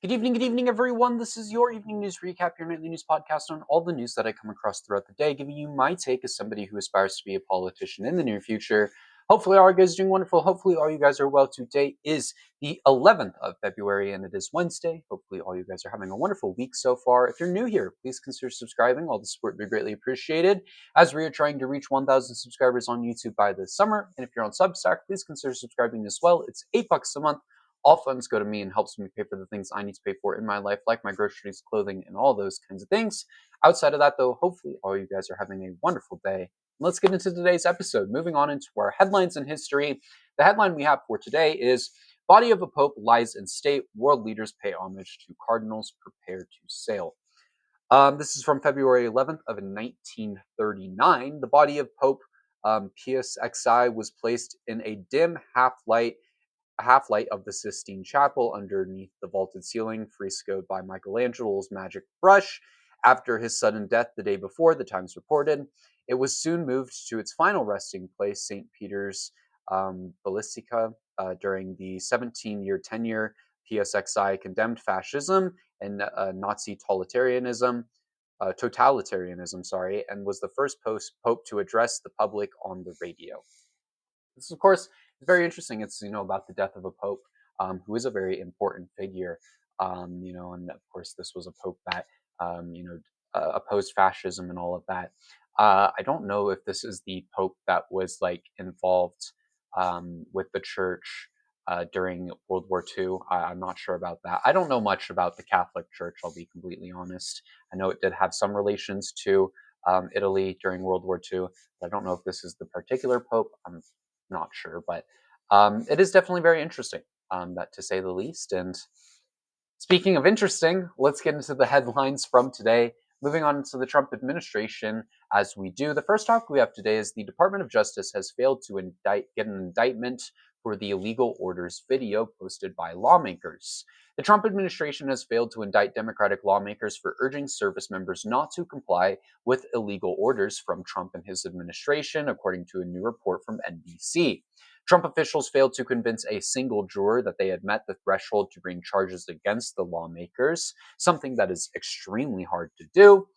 Good evening, everyone. This is your evening news recap, your nightly news podcast on all the news that I come across throughout the day, giving you my take as somebody who aspires to be a politician in the near future. Hopefully, all you guys are doing wonderful. Hopefully, all you guys are well. Today is the 11th of February, and it is Wednesday. Hopefully, all you guys are having a wonderful week so far. If you're new here, please consider subscribing. All the support would be greatly appreciated, as we are trying to reach 1,000 subscribers on YouTube by this summer. And if you're on Substack, please consider subscribing as well. It's $8 a month. All funds go to me and helps me pay for the things I need to pay for in my life, like my groceries, clothing, and all those kinds of things. Outside of that, though, hopefully all you guys are having a wonderful day. Let's get into today's episode. Moving on into our headlines in history. The headline we have for today is Body of a Pope Lies in State. World leaders pay homage to cardinals prepared to sail. This is from February 11th of 1939. The body of Pope Pius XI was placed in a dim half light of the Sistine Chapel underneath the vaulted ceiling, frescoed by Michelangelo's magic brush. After his sudden death the day before, the Times reported, it was soon moved to its final resting place, St. Peter's Basilica. During the 17-year tenure, PSXI condemned fascism and Nazi totalitarianism, and was the first pope to address the public on the radio. This, of course, is very interesting. It's about the death of a pope who is a very important figure. And of course, this was a pope that opposed fascism and all of that. I don't know if this is the pope that was involved with the church during World War II. I'm not sure about that. I don't know much about the Catholic Church. I'll be completely honest. I know it did have some relations to Italy during World War II. But I don't know if this is the particular pope. I'm not sure, but it is definitely very interesting, that to say the least. And speaking of interesting, let's get into the headlines from today. Moving on to the Trump administration, as we do. The first topic we have today is the Department of Justice has failed to get an indictment for the illegal orders video posted by lawmakers. The Trump administration has failed to indict Democratic lawmakers for urging service members not to comply with illegal orders from Trump and his administration, according to a new report from NBC. Trump officials failed to convince a single juror that they had met the threshold to bring charges against the lawmakers, something that is extremely hard to do.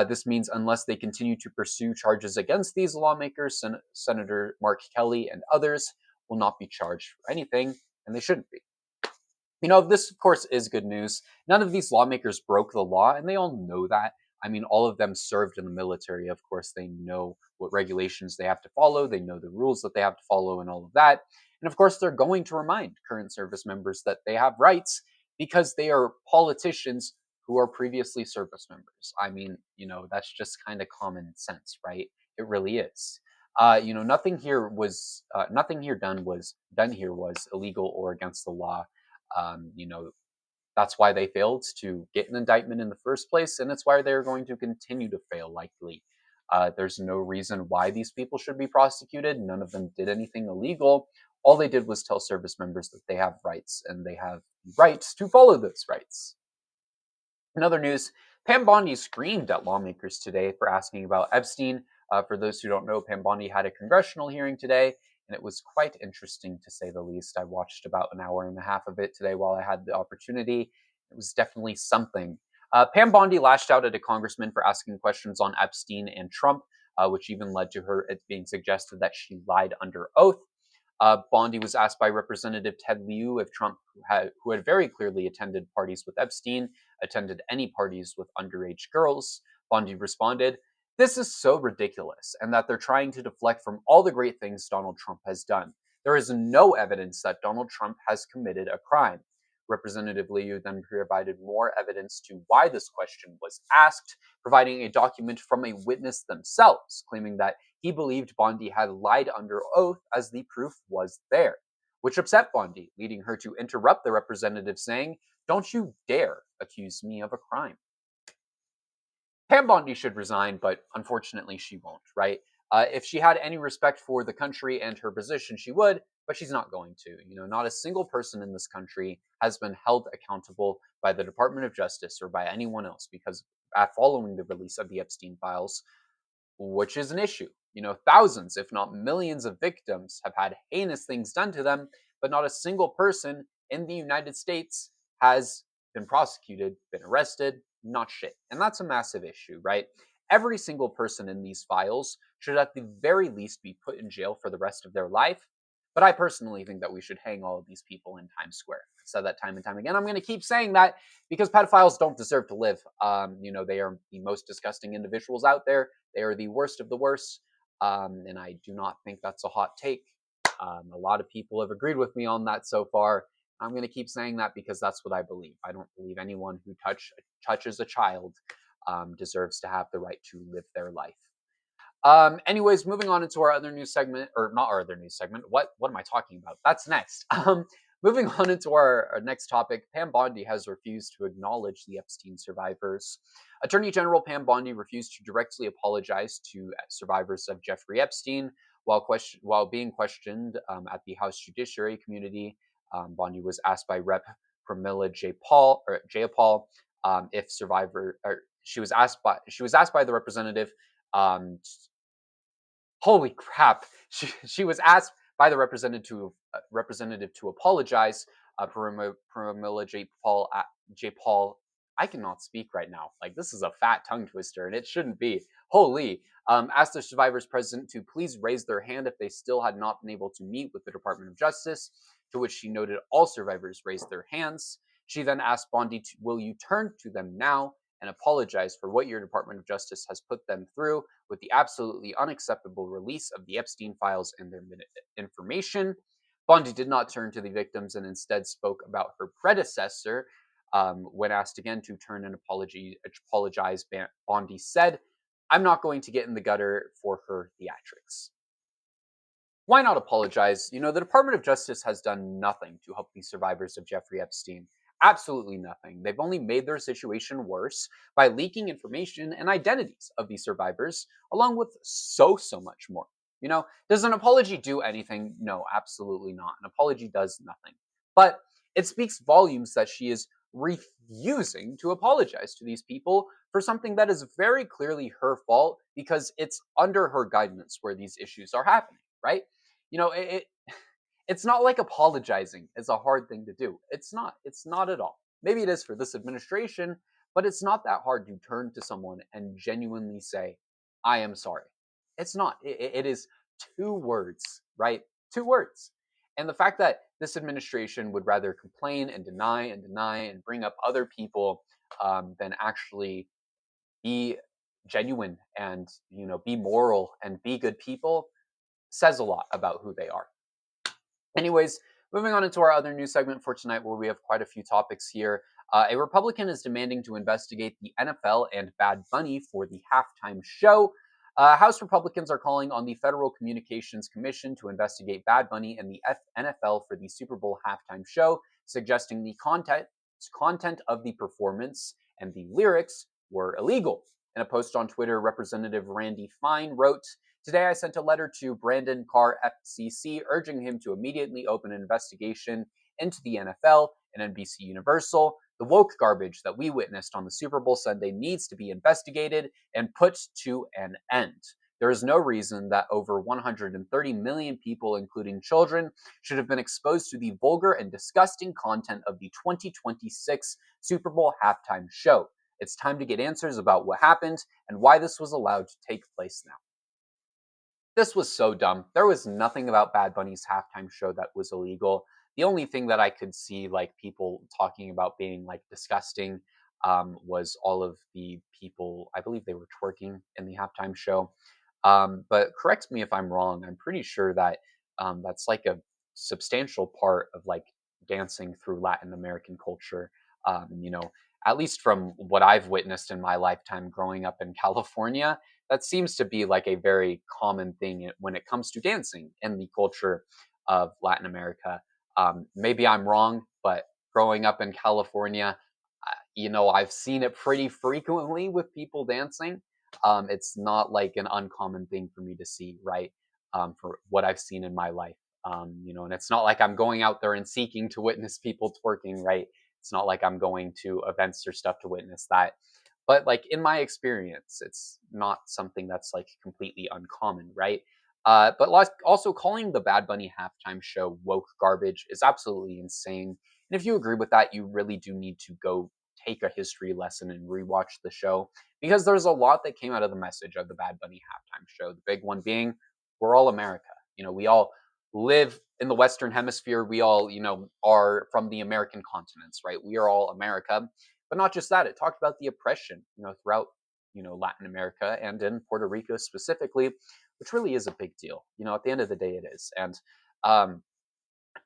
This means unless they continue to pursue charges against these lawmakers, Senator Mark Kelly and others will not be charged for anything, and they shouldn't be. This, of course, is good news. None of these lawmakers broke the law, and they all know that. I mean, all of them served in the military. Of course, they know what regulations they have to follow. They know the rules that they have to follow and all of that. And of course, they're going to remind current service members that they have rights because they are politicians who are previously service members. I mean, that's just kind of common sense, right? It really is. Nothing here done here was illegal or against the law. um, you know, that's why they failed to get an indictment in the first place, and it's why they're going to continue to fail, likely. There's no reason why these people should be prosecuted. None of them did anything illegal. All they did was tell service members that they have rights, and they have rights to follow those rights. In other news, Pam Bondi screamed at lawmakers today for asking about Epstein. For those who don't know, Pam Bondi had a congressional hearing today, and it was quite interesting to say the least. I watched about an hour and a half of it today while I had the opportunity. It was definitely something. Pam Bondi lashed out at a congressman for asking questions on Epstein and Trump, which even led to her it being suggested that she lied under oath. Bondi was asked by Representative Ted Lieu if Trump, who had very clearly attended parties with Epstein, attended any parties with underage girls. Bondi responded, "This is so ridiculous, and that they're trying to deflect from all the great things Donald Trump has done. There is no evidence that Donald Trump has committed a crime." Representative Liu then provided more evidence to why this question was asked, providing a document from a witness themselves, claiming that he believed Bondi had lied under oath as the proof was there, which upset Bondi, leading her to interrupt the representative, saying, "Don't you dare accuse me of a crime." Pam Bondi should resign, but unfortunately she won't, right? If she had any respect for the country and her position, she would, but she's not going to. Not a single person in this country has been held accountable by the Department of Justice or by anyone else because following the release of the Epstein files, which is an issue. Thousands, if not millions of victims have had heinous things done to them, but not a single person in the United States has been prosecuted, been arrested, not shit. And that's a massive issue, right? Every single person in these files should at the very least be put in jail for the rest of their life. But I personally think that we should hang all of these people in Times Square. I've said that time and time again. I'm going to keep saying that because pedophiles don't deserve to live. They are the most disgusting individuals out there. They are the worst of the worst. And I do not think that's a hot take. A lot of people have agreed with me on that so far. I'm going to keep saying that because that's what I believe. I don't believe anyone who touches a child deserves to have the right to live their life. Anyways, moving on into our other news segment, or not our other news segment. What am I talking about? That's next. Moving on into our next topic, Pam Bondi has refused to acknowledge the Epstein survivors. Attorney General Pam Bondi refused to directly apologize to survivors of Jeffrey Epstein while being questioned at the House Judiciary Committee. Bondi was asked by Rep. Pramila Jayapal if survivor, or she was asked by the representative. Holy crap! She was asked by the representative to apologize. Pramila Jayapal. I cannot speak right now. Like, this is a fat tongue twister, and it shouldn't be. Holy. Asked the survivors present to please raise their hand if they still had not been able to meet with the Department of Justice, to which she noted all survivors raised their hands. She then asked Bondi, will you turn to them now and apologize for what your Department of Justice has put them through with the absolutely unacceptable release of the Epstein files and their information? Bondi did not turn to the victims and instead spoke about her predecessor. When asked again to turn and apologize, Bondi said, I'm not going to get in the gutter for her theatrics. Why not apologize? The Department of Justice has done nothing to help the survivors of Jeffrey Epstein. Absolutely nothing. They've only made their situation worse by leaking information and identities of these survivors, along with so much more. Does an apology do anything? No, absolutely not. An apology does nothing. But it speaks volumes that she is refusing to apologize to these people for something that is very clearly her fault because it's under her guidance where these issues are happening, right? It's not like apologizing is a hard thing to do. It's not at all. Maybe it is for this administration, but it's not that hard to turn to someone and genuinely say, I am sorry. It's not. It is 2 words, right? 2 words. And the fact that this administration would rather complain and deny and bring up other people than actually be genuine and, be moral and be good people says a lot about who they are. Anyways, moving on into our other news segment for tonight, where we have quite a few topics here. A Republican is demanding to investigate the NFL and Bad Bunny for the halftime show. House Republicans are calling on the Federal Communications Commission to investigate Bad Bunny and the NFL for the Super Bowl halftime show, suggesting the content of the performance and the lyrics were illegal. In a post on Twitter, Representative Randy Fine wrote, today I sent a letter to Brandon Carr, FCC, urging him to immediately open an investigation into the NFL and NBC Universal. The woke garbage that we witnessed on the Super Bowl Sunday needs to be investigated and put to an end. There is no reason that over 130 million people, including children, should have been exposed to the vulgar and disgusting content of the 2026 Super Bowl halftime show. It's time to get answers about what happened and why this was allowed to take place now. This was so dumb. There was nothing about Bad Bunny's halftime show that was illegal. The only thing that I could see people talking about being disgusting was all of the people, I believe they were twerking in the halftime show. But correct me if I'm wrong. I'm pretty sure that that's a substantial part of dancing through Latin American culture. At least from what I've witnessed in my lifetime growing up in California, that seems to be a very common thing when it comes to dancing in the culture of Latin America. Maybe I'm wrong, but growing up in California, I've seen it pretty frequently with people dancing. It's not an uncommon thing for me to see, right? For what I've seen in my life, and it's not like I'm going out there and seeking to witness people twerking, right? It's not like I'm going to events or stuff to witness that. But in my experience, it's not something that's completely uncommon, right? But also calling the Bad Bunny halftime show woke garbage is absolutely insane. And if you agree with that, you really do need to go take a history lesson and rewatch the show, because there's a lot that came out of the message of the Bad Bunny halftime show. The big one being, we're all America. We all live in the Western Hemisphere. We all, are from the American continents, right? We are all America. But not just that, it talked about the oppression, throughout, Latin America and in Puerto Rico specifically, which really is a big deal. At the end of the day, it is. And um,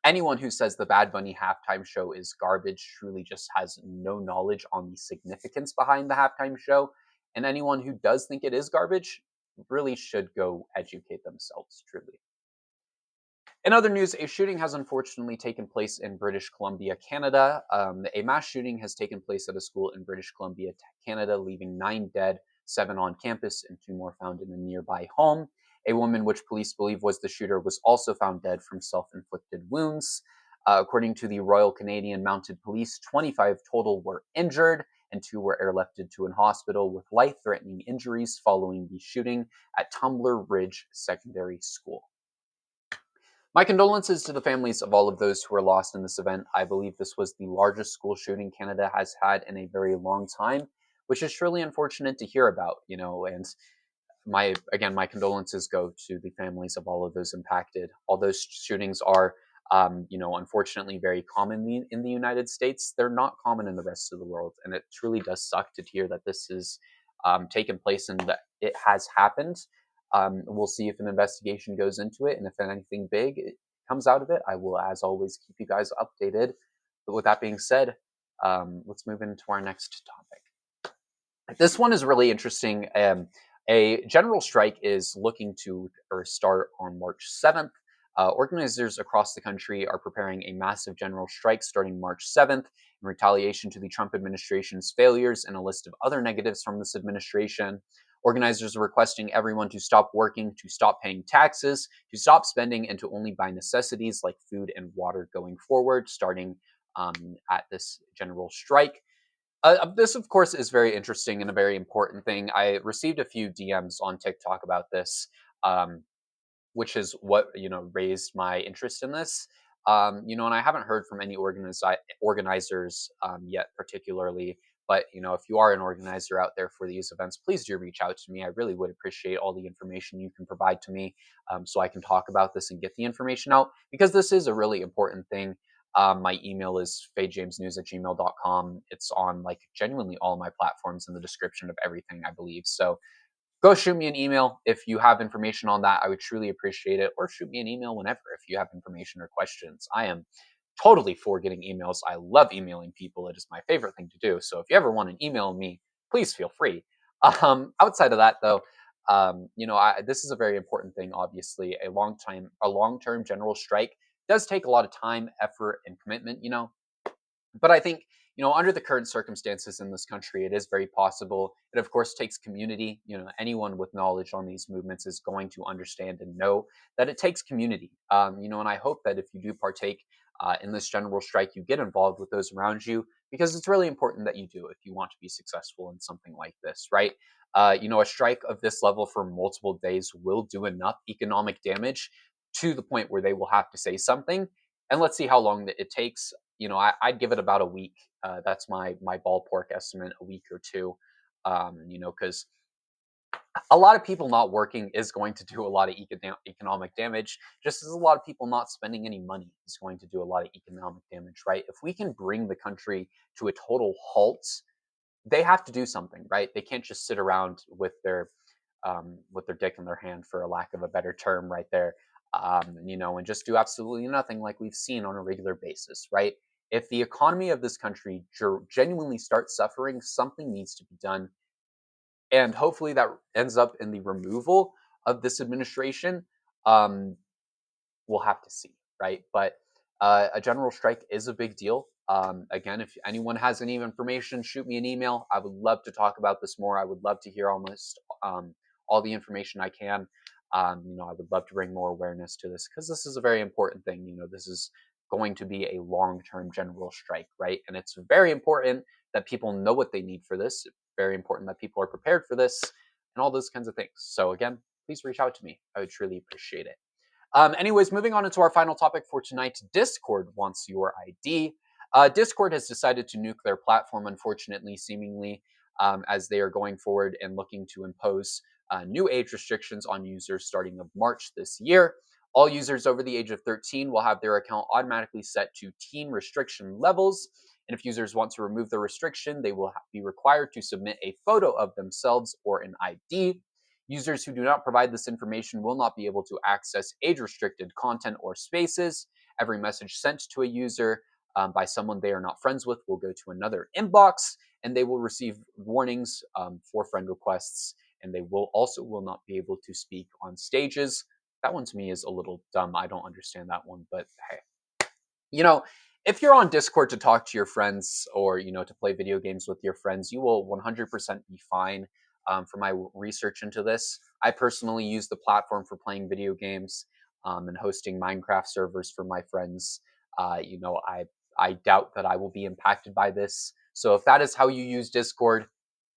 anyone who says the Bad Bunny halftime show is garbage truly just has no knowledge on the significance behind the halftime show. And anyone who does think it is garbage really should go educate themselves, truly. In other news, a shooting has unfortunately taken place in British Columbia, Canada. A mass shooting has taken place at a school in British Columbia, Canada, leaving 9 dead, 7 on campus, and 2 more found in a nearby home. A woman, which police believe was the shooter, was also found dead from self-inflicted wounds. According to the Royal Canadian Mounted Police, 25 total were injured, and 2 were airlifted to an hospital with life-threatening injuries following the shooting at Tumbler Ridge Secondary School. My condolences to the families of all of those who were lost in this event. I believe this was the largest school shooting Canada has had in a very long time, which is truly unfortunate to hear about, and my condolences go to the families of all of those impacted. All those shootings are, unfortunately very common in the United States. They're not common in the rest of the world, and it truly does suck to hear that this has taken place and that it has happened. We'll see if an investigation goes into it, and if anything big comes out of it, I will, as always, keep you guys updated. But with that being said, let's move into our next topic. This one is really interesting. A general strike is looking to start on March 7th. Organizers across the country are preparing a massive general strike starting March 7th in retaliation to the Trump administration's failures and a list of other negatives from this administration. Organizers are requesting everyone to stop working, to stop paying taxes, to stop spending, and to only buy necessities like food and water going forward, starting at this general strike. This, of course, is very interesting and a very important thing. I received a few DMs on TikTok about this, which is what raised my interest in this. And I haven't heard from any organizers yet, particularly. But if you are an organizer out there for these events, please do reach out to me. I really would appreciate all the information you can provide to me, so I can talk about this and get the information out, because this is a really important thing. My email is fadejamesnews@gmail.com. It's on genuinely all my platforms in the description of everything, I believe. So go shoot me an email if you have information on that. I would truly appreciate it. Or shoot me an email whenever if you have information or questions. I am totally for getting emails. I love emailing people. It is my favorite thing to do. So if you ever want to email me, please feel free. Outside of that, though, this is a very important thing. Obviously, a long-term general strike does take a lot of time, effort, and commitment. But I think, under the current circumstances in this country, it is very possible. It, of course, takes community. Anyone with knowledge on these movements is going to understand and know that it takes community. And I hope that if you do partake in this general strike, you get involved with those around you, because it's really important that you do if you want to be successful in something like this, right? A strike of this level for multiple days will do enough economic damage to the point where they will have to say something. And let's see how long it takes. I'd give it about a week. That's my ballpark estimate, a week or two. Because a lot of people not working is going to do a lot of economic damage, just as a lot of people not spending any money is going to do a lot of economic damage, right? If we can bring the country to a total halt, they have to do something, right? They can't just sit around with their dick in their hand, for a lack of a better term, right there, and just do absolutely nothing like we've seen on a regular basis, right? If the economy of this country genuinely starts suffering, something needs to be done. And hopefully that ends up in the removal of this administration. We'll have to see, right? But a general strike is a big deal. Again, if anyone has any information, shoot me an email. I would love to talk about this more. I would love to hear almost all the information I can. I would love to bring more awareness to this, because this is a very important thing. This is going to be a long-term general strike, right? And it's very important that people know what they need for this. It's very important that people are prepared for this, and all those kinds of things. So again, please reach out to me. I would truly appreciate it. Anyways, moving on into our final topic for tonight, Discord wants your ID. Discord has decided to nuke their platform, unfortunately, seemingly, as they are going forward and looking to impose new age restrictions on users starting of March this year. All users over the age of 13 will have their account automatically set to teen restriction levels. And if users want to remove the restriction, they will be required to submit a photo of themselves or an ID. Users who do not provide this information will not be able to access age restricted content or spaces. Every message sent to a user by someone they are not friends with will go to another inbox, and they will receive warnings for friend requests, and they will not be able to speak on stages. That one to me is a little dumb. I don't understand that one, but hey, you know, if you're on Discord to talk to your friends or, to play video games with your friends, you will 100% be fine. For my research into this, I personally use the platform for playing video games and hosting Minecraft servers for my friends. I doubt that I will be impacted by this. So if that is how you use Discord,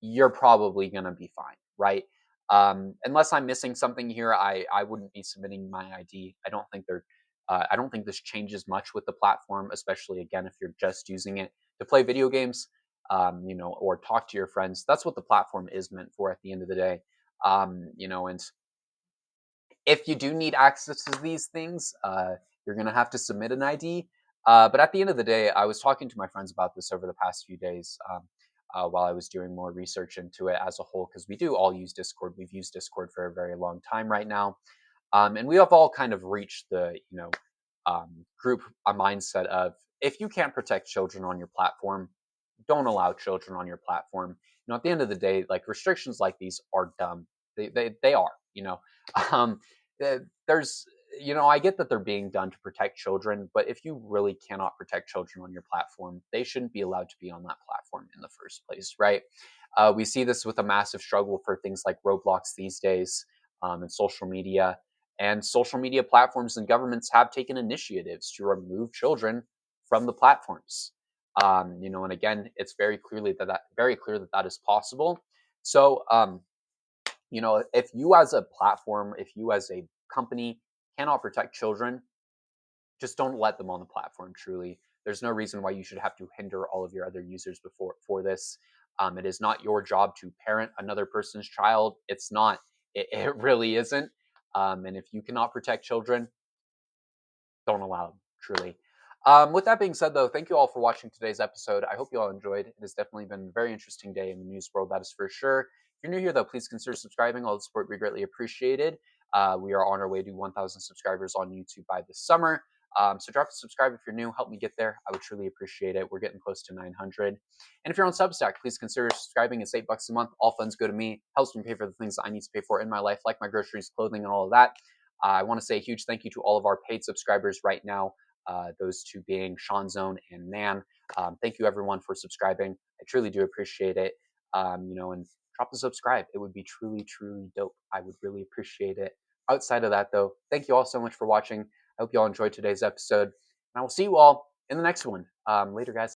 you're probably gonna be fine, right? Unless I'm missing something here, I wouldn't be submitting my ID. I don't think this changes much with the platform, especially again if you're just using it to play video games, or talk to your friends. That's what the platform is meant for at the end of the day. And if you do need access to these things, you're going to have to submit an ID. But at the end of the day, I was talking to my friends about this over the past few days while I was doing more research into it as a whole, because we do all use Discord. We've used Discord for a very long time right now. And we have all kind of reached the, group a mindset of if you can't protect children on your platform, don't allow children on your platform. At the end of the day, like restrictions like these are dumb. They are. Um, there's I get that they're being done to protect children, but if you really cannot protect children on your platform, they shouldn't be allowed to be on that platform in the first place, right? We see this with a massive struggle for things like Roblox these days, and social media platforms and governments have taken initiatives to remove children from the platforms. And again, it's very clear that that is possible. So, if you as a platform, if you as a company cannot protect children, just don't let them on the platform. Truly, there's no reason why you should have to hinder all of your other users for this. It is not your job to parent another person's child. It's not. It really isn't. And if you cannot protect children, don't allow them. Truly. With that being said, though, thank you all for watching today's episode. I hope you all enjoyed. It has definitely been a very interesting day in the news world, that is for sure. If you're new here, though, please consider subscribing. All the support would be greatly appreciated. We are on our way to 1,000 subscribers on YouTube by this summer. So drop a subscribe if you're new. Help me get there. I would truly appreciate it. We're getting close to 900. And if you're on Substack, please consider subscribing. It's $8 a month. All funds go to me. Helps me pay for the things that I need to pay for in my life, like my groceries, clothing, and all of that. I want to say a huge thank you to all of our paid subscribers right now. Those two being Sean Zone and Nan. Thank you everyone for subscribing. I truly do appreciate it. And drop a subscribe. It would be truly, truly dope. I would really appreciate it. Outside of that, though, thank you all so much for watching. I hope you all enjoyed today's episode. And I will see you all in the next one. Later, guys.